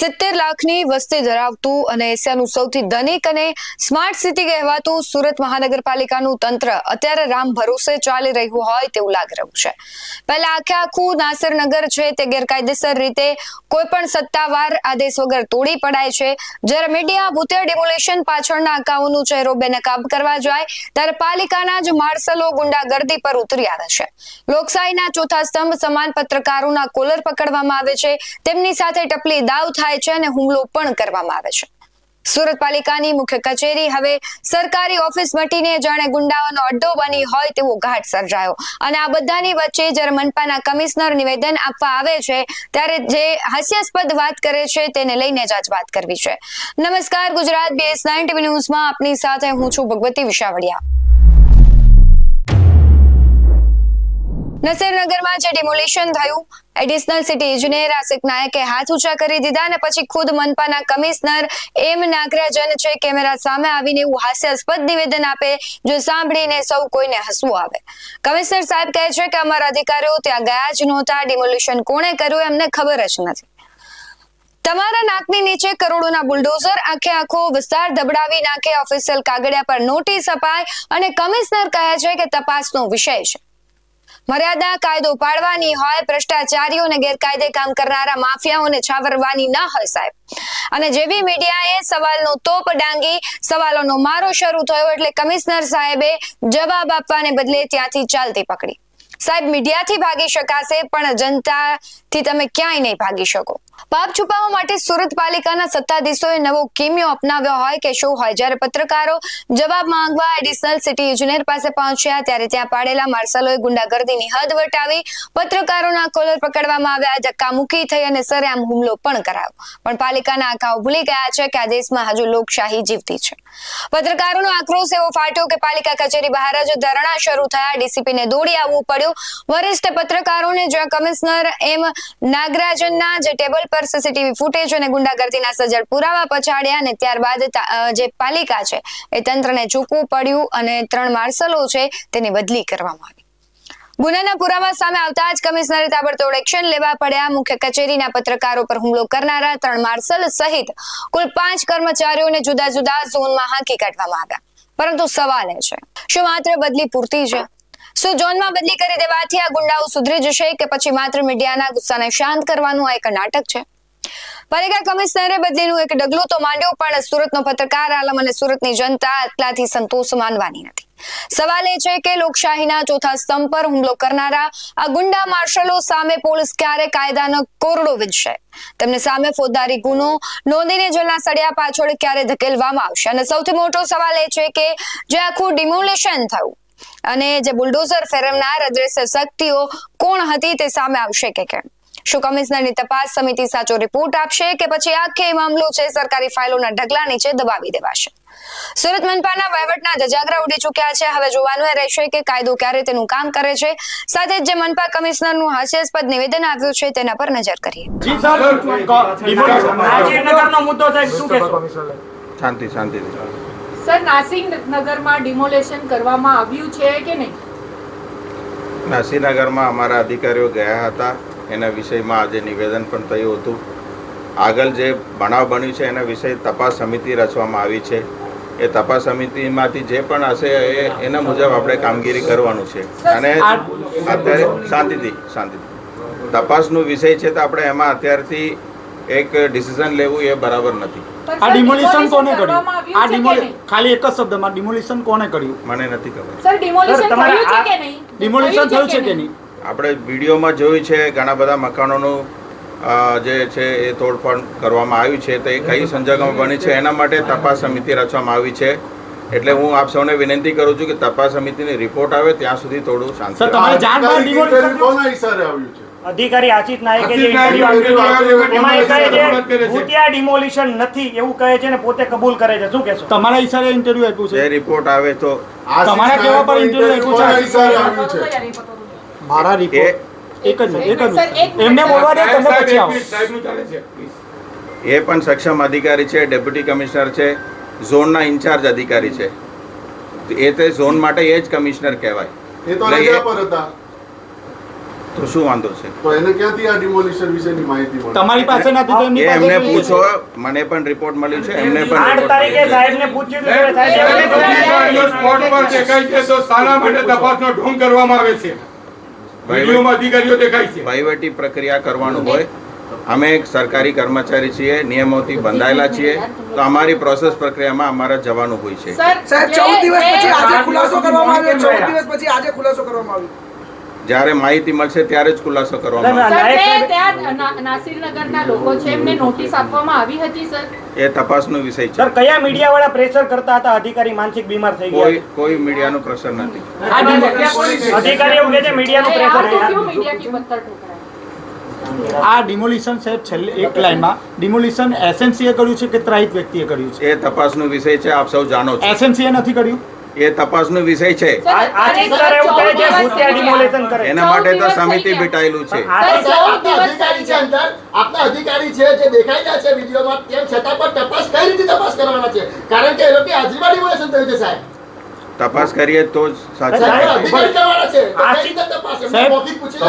70 લાખની વસ્તી ધરાવતું અને એશિયાનું સૌથી ધનિક અને સ્માર્ટ સિટી કહેવાતું સુરત મહાનગરપાલિકાનું તંત્ર અત્યારે રામ ભરોસે ચાલી રહ્યું હોય તેવું લાગી રહ્યું છે. પહેલા આખું નાસિરનગર છે તે ગેરકાયદેસર રીતે કોઈ પણ સત્તાવાર આદેશ વગર તોડી પડાય છે. જ્યારે મીડિયા ભૂતિયા ડિમોલેશન પાછળના આંકાઓનું ચહેરો બેનકાબ કરવા જાય ત્યારે પાલિકાના જ માર્શલો ગુંડાગર્દી પર ઉતરી આવે છે. લોકશાહીના ચોથા સ્તંભ સમાન પત્રકારોના કોલર પકડવામાં આવે છે, તેમની સાથે ટપલી દાવ થાય છે અને હુમલો પણ કરવામાં આવે છે. સુરત પાલિકાની મુખ્ય કચેરી હવે સરકારી ઓફિસ મટીને જાણે ગુંડાઓનો અડ્ડો બની હોય તેવો ઘાટ સર્જાયો. અને આ બધાની વચ્ચે જ્યારે મનપાના કમિશનર નિવેદન આપવા આવે છે ત્યારે જે હાસ્યાસ્પદ વાત કરે છે તેને લઈને જ આજ વાત કરવી છે. નમસ્કાર, ગુજરાત BS9 TV ન્યૂઝમાં આપની સાથે હું છું ભગવતી વિશાવડિયા. નસીરનગરમાં જે ડિમોલેશન થયું, એડિશનલ સિટી એન્જિનિયર આસિક નાયકે હાથ ઊંચા કરી દીધા અને પછી ખુદ મનપાના કમિશનર એમ નાગરાજન છે કેમેરા સામે આવીને એવું હાસ્યાસ્પદ નિવેદન આપે જો સાંભળીને સૌ કોઈને હસવું આવે. કમિશનર સાહેબ કહે છે કે અમારા અધિકારીઓ ત્યાં ગયા જ નહોતા, ડિમોલેશન કોણે કર્યું એમને ખબર જ નથી. તમારા નાકની નીચે કરોડોના બુલડોઝર આખો વિસ્તાર દબડાવી નાખે, ઓફિશિયલ કાગળિયા પર નોટિસ અપાય અને કમિશનર કહે છે કે તપાસનો વિષય છે. મર્યાદા કાયદો પાડવાની હોય, ભ્રષ્ટાચારીઓને ગેરકાયદે કામ કરનારા માફિયાઓને છાવરવાની ના હોય સાહેબ. અને જેવી મીડિયાએ સવાલનો તોપ ડાંગી સવાલોનો મારો શરૂ થયો એટલે કમિશનર સાહેબે જવાબ આપવાને બદલે ત્યાંથી ચાલતી પકડી. સાહેબ, મીડિયાથી ભાગી શકાશે પણ જનતાથી તમે ક્યાંય નહીં ભાગી શકો. પાપ છુપાવવા માટે સુરત પાલિકાના સત્તાધીશોએ નવો કિમિયો અપનાવ્યો હોય કે શું હોય. જ્યારે પત્રકારો જવાબ માંગવા એડિશનલ સિટી એન્જિનિયર પાસે પહોંચ્યા ત્યારે ત્યાં પાડેલા માર્શલોએ ગુંડાગર્દીની હદ વટાવી પત્રકારોના કોલર પકડવામાં આવ્યા, ધક્કામુક્કી થઈ અને સરેઆમ હુમલો પણ કરાયો. પણ પાલિકાના આંકાઓ ભૂલી ગયા છે કે આ દેશમાં હજુ લોકશાહી જીવતી છે. પત્રકારોનો આક્રોશ એવો ફાટ્યો કે પાલિકા કચેરી બહાર જ ધરણા શરૂ થયા. ડીસીપીને દોડી આવવું પડ્યું. વરિષ્ઠ પત્રકારોને જ્યાં કમિશનર એમ નાગરાજનના જે ટેબલ પર સીસીટીવી ફૂટેજ અને ગુંડાગર્દીના સજ્જડ પુરાવા પછાડ્યા અને ત્યારબાદ જે પાલિકા છે એ તંત્રને ઝૂકવું પડ્યું અને 3 માર્શલો છે તેની બદલી કરવામાં આવી. ગુનાના પુરાવા સામે આવતા જ કમિશનરે તાબડતોડ એક્શન લેવા પડ્યા. મુખ્ય કચેરીના પત્રકારો પર હુમલો કરનારા 3 માર્શલ સહિત કુલ 5 કર્મચારીઓને જુદા જુદા ઝોનમાં હાંકી કાઢવામાં આવ્યા. પરંતુ સવાલ એ છે, શું માત્ર બદલી પૂરતી છે? શું ઝોનમાં બદલી કરી દેવાથી આ ગુંડાઓ સુધરી જશે કે પછી માત્ર મીડિયાના ગુસ્સાને શાંત કરવાનું આ એક નાટક છે? પાલિકા કમિશનરે બદલીનું એક ડગલું તો માંડ્યું પણ સુરતનો પત્રકાર આલમ અને સુરતની જનતા આટલાથી સંતોષ માનવાની નથી. સવાલ એ છે કે લોકશાહીના ચોથા સ્તંભ પર હુમલો કરનારા આ ગુંડા માર્શલો સામે પોલીસ ક્યારે કાયદાનો કોરડો વીંધશે? તેમને સામે ફોજદારી ગુનો નોંધીને જેલના સળિયા પાછળ ક્યારે ધકેલવામાં આવશે? અને સૌથી મોટો સવાલ એ છે કે જે આખું ડિમોલેશન થયું અને જે બુલડોઝર ફેરવનાર અદ્રશ્ય શક્તિઓ કોણ હતી તે સામે આવશે કે કેમ? શું કમિશનરની તપાસ સમિતિ સાચો રિપોર્ટ આપશે કે પછી આખે મામલો છે સરકારી ફાઇલોના ઢગલા નીચે દબાવી દેવાશે? સુરત મનપાના વહીવટના ધજાગરા ઉડી ચૂક્યા છે. હવે જોવાનું એ રહેશે કે કાયદો ક્યારે તેનું કામ કરે છે. સાથે જ જે મનપા કમિશનરનું હાસ્યાસ્પદ નિવેદન આવ્યું છે તેના પર નજર કરીએ. જી સર, નાસિરનગરનો મુદ્દો છે, શું કહેશો? શાંતિ સર, નાસિરનગરમાં ડિમોલેશન કરવામાં આવ્યું છે કે નહીં? નાસિરનગરમાં અમારા અધિકારીઓ ગયા હતા. એના વિષયમાં આજે નિવેદન પણ થયું હતું. આગળ જે બનાવ બન્યું છે એના વિષય તપાસ સમિતિ રચવામાં આવી છે. એ તપાસ સમિતિમાંથી જે પણ હશે એના મુજબ આપણે કામગીરી કરવાનું છે. અને અત્યારે શાંતિથી તપાસનો વિષય છે તો આપણે એમાં અત્યારથી એક ડિસિઝન લેવું એ બરાબર નથી. આ ડિમોલિશન કોને કર્યું? ખાલી એક જ શબ્દમાં ડિમોલિશન કોને કર્યું? મને નથી ખબર. સર, ડિમોલિશન થયું છે કે નહીં? ડિમોલિશન થયું છે કે નહીં? આપણે વિડીયોમાં જોયું છે ઘણા બધા મકાનોનું જે છે એ તોડફોડ કરવામાં આવ્યું છે. તો એ કઈ સંજોગોમાં બની છે એના માટે તપાસ સમિતિ રચવામાં આવી છે. એટલે હું આપ સૌને વિનંતી કરું છું કે તપાસ સમિતિની રિપોર્ટ આવે ત્યાં સુધી થોડું શાંતિ. સર, તમારે જાણમાં ડિમોલિશન કોના ઈશારે આવ્યું છે? અધિકારી આશિષ નાયકે જે ઇન્ટરવ્યુ આપ્યું છે એમાં એ કહે છે ભૂતિયા ડિમોલિશન નથી એવું કહે છે ને પોતે કબૂલ કરે છે. શું કહેશો? તમારા ઈશારે ઇન્ટરવ્યુ આપ્યું છે? જે રિપોર્ટ આવે તો તમારા કેવા પર ઇન્ટરવ્યુ આપ્યું છે? મારા રિપોર્ટ એક જ એમને બોલવા દે, તમે પછી આવો. એ પણ સક્ષમ અધિકારી છે, ડેપ્યુટી કમિશનર છે, ઝોનના ઇન્ચાર્જ અધિકારી છે. એ તે ઝોન માટે એ જ કમિશનર કહેવાય. એ તો રજા પર હતા. તો શું વાંધો છે? તો એને ક્યાંથી આ ડિમોલિશન વિશેની માહિતી મળી? તમારી પાસે નથી તો એમની એ પાસે એમને કેવી રીતે? પૂછો, મને પણ રિપોર્ટ મળ્યું છે, એમને પણ 8 report તારીખે મળ્યું છે. સાહેબને પૂછ્યું હતું ત્યારે સાહેબે સ્પોટ પર દેખાય છે તો શાના માટે તપાસનો ઢોંગ કરવામાં આવે છે? વિડીયોમાં અધિકારીઓ દેખાય છે. વહીવટી પ્રક્રિયા કરવાનું હોય, અમે એક સરકારી કર્મચારી છીએ, નિયમોથી બંધાયેલા છીએ, તો અમારી પ્રોસેસ પ્રક્રિયામાં અમારે જવાનું હોય છે. સાહેબ 14 દિવસ પછી આજે ખુલાસો કરવામાં આવ્યો 14 દિવસ પછી આજે ખુલાસો કરવામાં આવ્યો જ્યારે માહિતી મળશે ત્યારે જ ખુલાસો કરવામાં આવશે. નાયક સાહેબ, ત્યાં નાસિરનગરના લોકો છે એમને નોટિસ આપવામાં આવી હતી સર. એ તપાસનો વિષય છે. સર કયા મીડિયા વાળા પ્રેશર કરતા હતા અધિકારી માનસિક બીમાર થઈ ગયા? કોઈ મીડિયાનું પ્રેશર નથી. અધિકારી એવું કહે છે મીડિયાનું આ પ્રેશર તો ક્યું મીડિયા કી પત્થર ઠોકરાય? આ ડિમોલિશન સાહેબ છેલ્લે એક લાઈનમાં ડિમોલિશન એસએનસીએ કર્યું છે કે ત્રાહિત વ્યક્તિએ કર્યું છે? એ તપાસનો વિષય છે, આપ સૌ જાણો છો. એસએનસીએ નથી કર્યું? એ તપાસનો વિષય છે. આશિષ સર એવું કહે છે ભૂતિયા ડિમોલેશન કરે. એના માટે તો સમિતિ બિટાયેલું છે. આશિષ સાહેબ, આપના અધિકારી છે અંદર આપના અધિકારી છે જે દેખાઈ રહ્યા છે વિડીયોમાં તેમ છતાં પણ તપાસ કઈ રીતે તપાસ કરવાના છે કારણ કે એ લોકો હાજરીમાં ડિમોલેશન થયું છે સાહેબ તપાસ કરીએ તો જ સાચું સાહેબ થાય. અધિકારી કરવાના છે તો આ કઈ રીતે તપાસ એમને સાહેબ, મૌખિક પૂછીને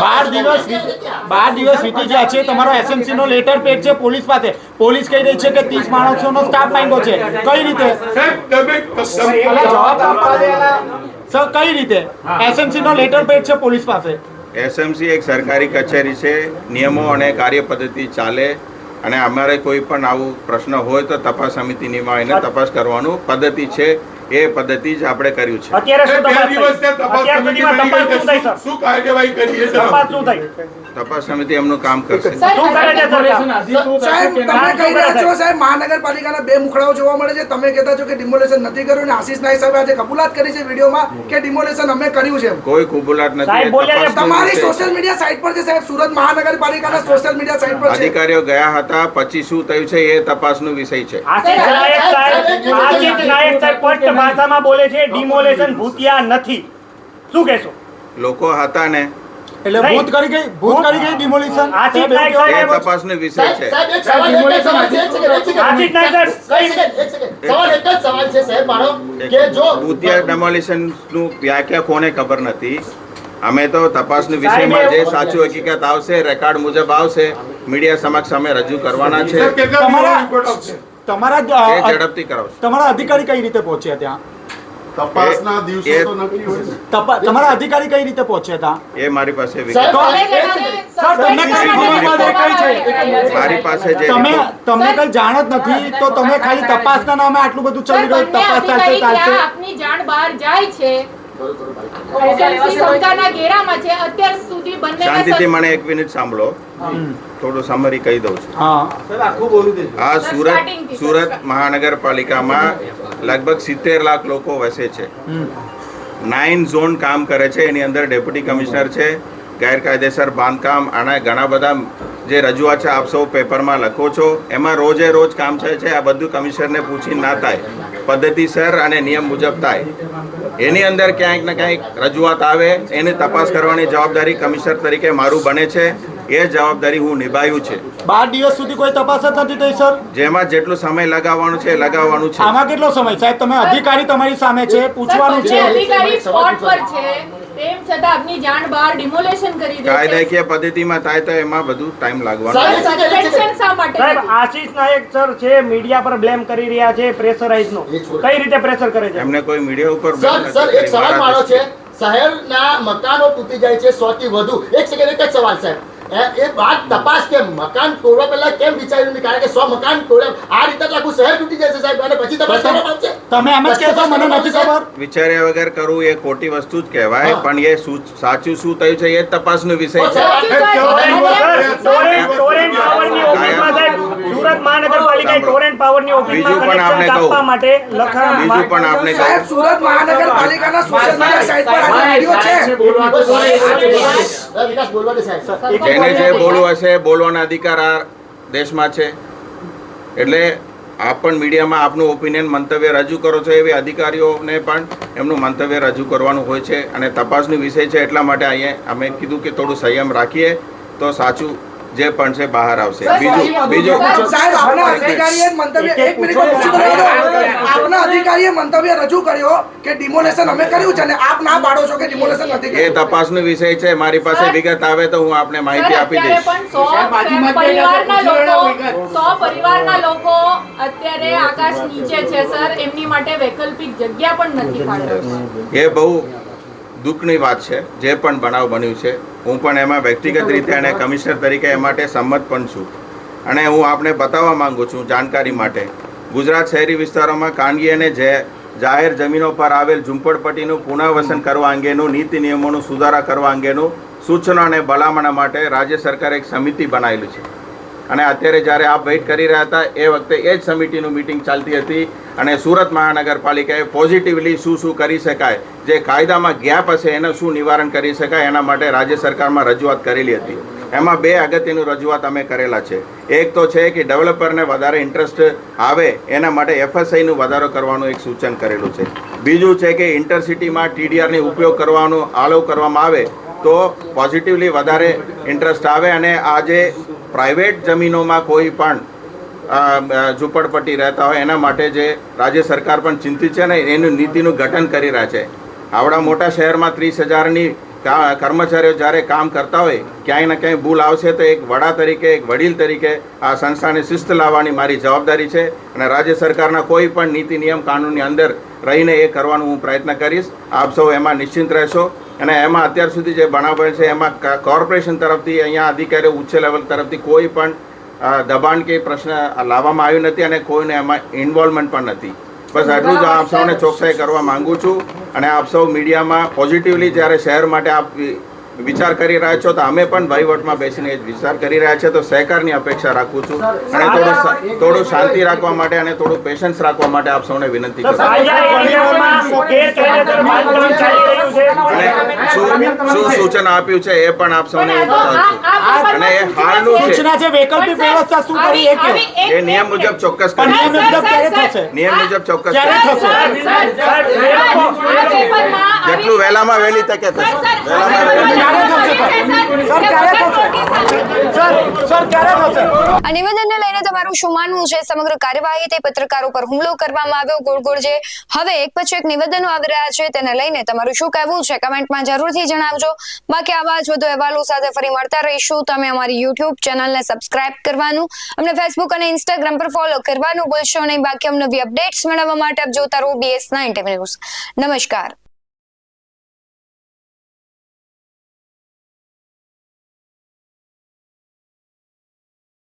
12 દિવસ વીતી ગયા છે. તમારો એસએમસી નો લેટર પેડ છે પોલીસ પાસે. પોલીસ કહી રહી છે કે 30 માણસોનો સ્ટાફ માંગ્યો છે. કઈ રીતે? સાહેબ તમે અલા, જવાબ આપવા દે અલા. સર કઈ રીતે? એસએમસી નો લેટર પેડ છે પોલીસ પાસે. એસએમસી એક સરકારી કચેરી છે, નિયમો અને કાર્યપદ્ધતિ ચાલે, અને અમારે કોઈ પણ આવું પ્રશ્ન હોય તો તપાસ સમિતિ નિમાવીને તપાસ કરવાનું પદ્ધતિ છે. એ પદ્ધતિ જ આપણે કર્યું છે. અત્યારે શું બે તપાસ દિવસ થઈ? તપાસ અત્યાર સમિતિ સુધીમાં બની તપાસ શું થઈ ગઈ છે. સર? શું કાર્યવાહી કરી એ જણાવો. તપાસ શું થઈ? તપાસ સમિતિ એમનું કામ કરશે. શું કરે છે સરકાર? સાહેબ તમે કહી રહ્યા છો સાહેબ મહાનગરપાલિકાના બે મુખડાઓ જોવા મળે છે તમે કહેતા છો કે ડિમોલેશન નથી કર્યું અને આશિષ નાયક સાહેબે આજે કબૂલાત કરી છે વિડીયોમાં કે ડિમોલેશન અમે કર્યું છે કોઈ કબૂલાત નથી. સાહેબ એ બોલ્યા છે, તપાસનો તમારી વિષય સોશિયલ મીડિયા સાઇટ પર છે સાહેબ સુરત મહાનગરપાલિકાના સોશિયલ મીડિયા સાઇટ પર છે અધિકારીઓ ગયા હતા, પછી શું થયું છે એ તપાસનો વિષય છે. આશિષ નાયક સાહેબ સ્પષ્ટ ભાષામાં બોલે છે ડિમોલેશન ભૂતિયા નથી. શું કહેશો? લોકો હતા ને, એટલે ભૂત કરી ગઈ ડિમોલિશન. આશિષ નાયક એ સાહેબ તપાસનો વિષય છે. સાહેબ એક સવાલ એક જ સવાલ છે એક સેકન્ડ આશિષ નાયક સાહેબ એક સેકન્ડ સવાલ એક જ સવાલ છે સાહેબ મારો કે જો ભૂતિયા ડેમોલિશન નું વ્યાખ્યા કોને ખબર નથી. અમે તો તપાસનો વિષયમાં જે સાચું હકીકત આવશે રેકોર્ડ મુજબ આવશે, મીડિયા સમક્ષ અમે રજૂ કરવાના છે. સર, કેટલા તમારા- રિપોર્ટ આવશે? તમારા એ ઝડપથી કરાવશે. તમારા અધિકારી કઈ રીતે પહોંચ્યા ત્યાં? તપાસના દિવસો તો નક્કી હોય ને. તમારા અધિકારી કઈ રીતે પહોંચ્યા ત્યાં? એ મારી પાસે વિગત સાહેબ, સર, તમને કઈ ખબરમાં દેખાય છે? મારી પાસે જે તમે report- તમને કઈ જાણ જ નથી તો તમે ખાલી તપાસના નામે આટલું બધું ચલી રહ્યું તપાસ ચાલશે ચાલશે. આપની જાણ બહાર જાય છે એસએમસી શંકાના ઘેરામાં છે અત્યાર સુધી શાંતિથી બંને મને 1 મિનિટ સાંભળો, થોડું સમરી કહી દઉં છું. હા આ સુરત મહાનગરપાલિકામાં લગભગ 70 લાખ લોકો વસે છે. 9 ઝોન કામ કરે છે. એની અંદર ડેપ્યુટી કમિશનર છે, ગેરકાયદેસર બાંધકામ, આના ઘણા બધા જે રજૂઆત છે આપ સૌ પેપરમાં લખો છો, એમાં રોજે રોજ કામ થાય છે. આ બધું કમિશનરને પૂછી ના થાય, પદ્ધતિસર અને નિયમ મુજબ થાય. એની અંદર ક્યાંક ને ક્યાંક રજૂઆત આવે એની તપાસ કરવાની જવાબદારી કમિશનર તરીકે મારું બને છે. એ જવાબદારી હું નિભાવ્યું છે. 12 દિવસ સુધી કોઈ તપાસ જ નથી થઈ સર. જેમાં જેટલું સમય લગાવવાનું છે એ લગાવવાનું છે. આમાં કેટલો સમય સાહેબ? તમે અધિકારી તમારી સામે છે, પૂછવાનું બંને છે. અધિકારી સ્પોટ પર છે તેમ છતાં આપની જાણ બહાર ડિમોલેશન કરી દે છે કાયદાકીય પદ્ધતિમાં થાય તો એમાં બધું ટાઈમ લાગવાનો છે. સસ્પેન્શન શા માટે સાહેબ નથી? આશિષ નાયક સર છે મીડિયા પર બ્લેમ કરી રહ્યા છે પ્રેશરાઇઝ નો. કઈ રીતે પ્રેશર કરે છે? એમને કોઈ મીડિયા ઉપર સર એક સવાલ મારો છે શહેરના મકાનો તૂટી જાય છે 100 થી વધુ એક સેકન્ડ એક જ સવાલ સાહેબ એ વાત તપાસ કે મકાન તોડવા પહેલા કેમ વિચાર્યું નહીં કારણ કે 100 મકાન તોડે આ રીતે તો આખું શહેર તૂટી જશે સાહેબ અને પછી તપાસ કરવામાં આવશે તમે એમ જ કહેશો મને નથી ખબર? વિચાર્યા વગર કરવું એ ખોટી વસ્તુ જ કહેવાય, હા. પણ એ સાચું શું થયું છે એ તપાસનો વિષય છે. ટોરેન્ટ પાવરની ઓફિસમાં સાહેબ સુરત મહાનગરપાલિકાએ ટોરેન્ટ પાવરની ઓફિસમાં બીજું પણ કનેક્શન આપને કહું. આપવા માટે લખાણ બીજું પણ આપને કહું. સાહેબ સુરત મહાનગરપાલિકાના સોશિયલ મીડિયા સાઇટ પર આ વિડિયો છે વિકાસ બોલવા દે સાહેબ જેને જે બોલવું હશે બોલવાનો અધિકાર આ દેશમાં છે. એટલે આપ પણ મીડિયામાં આપનું ઓપિનિયન મંતવ્ય રજૂ કરો છો, એવી અધિકારીઓને પણ એમનું મંતવ્ય રજૂ કરવાનું હોય છે. અને તપાસનો વિષય છે એટલા માટે અહીંયા અમે કીધું કે થોડું સંયમ રાખીએ તો સાચું જે પણ છે બહાર આવશે. બીજું સાહેબ, આપના અધિકારીએ મંતવ્ય એક મિનિટ પૂછી તો લેવા દો. આપના અધિકારીએ મંતવ્ય રજૂ કર્યો કે ડિમોલેશન અમે કર્યું છે અને આપ ના પાડો છો કે ડિમોલેશન નથી એ કર્યું. તપાસનો વિષય છે. મારી પાસે વિગત આવે તો હું આપને માહિતી આપી અત્યારે દઈશ. પણ 100 પરિવારના લોકો અત્યારે આકાશ નીચે છે સર. એમની માટે વૈકલ્પિક જગ્યા પણ નથી ફાળવવામાં. એ બહુ દુઃખની વાત છે. જે પણ બનાવ બન્યું છે, હું પણ એમાં વ્યક્તિગત રીતે અને કમિશનર તરીકે એ માટે સંમત પણ છું. અને હું આપને બતાવવા માંગુ છું જાણકારી માટે, ગુજરાત શહેરી વિસ્તારોમાં ખાનગી અને જાહેર જમીનો પર આવેલ ઝૂંપડપટ્ટીનું પુનઃવસન કરવા અંગેનું નીતિ નિયમોનું સુધારા કરવા અંગેનું સૂચનો અને ભલામણ માટે રાજ્ય સરકારે એક સમિતિ બનાવેલી છે. અને અત્યારે જ્યારે આપ વેઇટ કરી રહ્યા હતા એ વખતે એ જ સમિતિનું મિટિંગ ચાલતી હતી અને સુરત મહાનગરપાલિકાએ પોઝિટિવલી શું કરી શકાય, જે કાયદામાં ગેપ હશે એનું શું નિવારણ કરી શકાય એના માટે રાજ્ય સરકારમાં રજૂઆત કરેલી હતી. એમાં 2 અગત્યની રજૂઆત અમે કરેલા છે. એક તો છે કે ડેવલપરને વધારે ઇન્ટરેસ્ટ આવે એના માટે FSIનું વધારો કરવાનું એક સૂચન કરેલું છે. બીજું છે કે ઇન્ટરસિટીમાં TDRનો ઉપયોગ કરવાનો આલોવ કરવામાં આવે તો પોઝિટિવલી વધારે ઇન્ટરેસ્ટ આવે. અને આજે પ્રાઇવેટ જમીનોમાં કોઈ પણ ઝૂંપડપટ્ટી રહેતા હોય એના માટે જે રાજ્ય સરકાર પણ ચિંતિત છે ને એનું નીતિનું ગઠન કરી રહ્યા છે. આવડા મોટા શહેરમાં 30,000ની કર્મચારીઓ જ્યારે કામ કરતા હોય, ક્યાંય ને ક્યાંય ભૂલ આવશે તો એક વડા તરીકે, એક વડીલ તરીકે આ સંસ્થાને શિસ્ત લાવવાની મારી જવાબદારી છે. અને રાજ્ય સરકારના કોઈ પણ નીતિ નિયમ કાનૂનની અંદર રહીને એ કરવાનું હું પ્રયત્ન કરીશ. આપ સૌ એમાં નિશ્ચિંત રહેશો. અને એમાં અત્યાર સુધી જે બનાવ બને છે એમાં કોર્પોરેશન તરફથી, અહીંયા અધિકારીઓ ઉચ્ચ લેવલ તરફથી કોઈ પણ દબાણ કે પ્રશ્ન લાવવામાં આવ્યું નથી અને કોઈને એમાં ઇન્વોલ્વમેન્ટ પણ નથી. બસ આટલું જ આપ સૌને ચોકસાઈ કરવા માંગુ છું. અને આપ સૌ મીડિયામાં પોઝિટિવલી જ્યારે શહેર માટે આપ વિચાર કરી રહ્યા છો તો અમે પણ વહીવટમાં બેસીને વિચાર કરી રહ્યા છે. તો સહકારની અપેક્ષા રાખું છું અને થોડું શાંતિ રાખવા માટે અને થોડું પેશન્સ રાખવા માટે આપ સૌને વિનંતી કરું છું. અને શું સૂચન આપ્યું છે એ પણ આપ સૌને બતાવું છું. અને એ હાલનું છે. સૂચના છે વૈકલ્પિક વ્યવસ્થા શું કરી એ કહો. એ નિયમ મુજબ ચોક્કસ પણ નિયમ કરીશું. મુજબ ક્યારે થશે? નિયમ મુજબ ચોક્કસ ક્યારે કરીશું. થશે? જેટલું વહેલામાં વહેલી તકે થશે. વહેલામાં વહેલી આ નિવેદનને લઈને તમારું શું માનવું છે? સમગ્ર કાર્યવાહી તે પત્રકારો પર હુમલો કરવામાં આવ્યો, ગોળ જે હવે એક પછી એક નિવેદનો આવી રહ્યા છે તેને લઈને તમારું શું કહેવું છે? કમેન્ટમાં જરૂરથી જણાવજો. બાકી આવા જ વધુ અહેવાલો સાથે ફરી મળતા રહીશું. તમે અમારી YouTube ચેનલને સબસ્ક્રાઇબ કરવાનું, અમને Facebook અને Instagram પર ફોલો કરવાનું ભૂલશો નહીં. બાકી અમને નવી અપડેટ્સ મેળવવા માટે આપ જોતા રહો BS9 TV ન્યૂઝ. નમસ્કાર.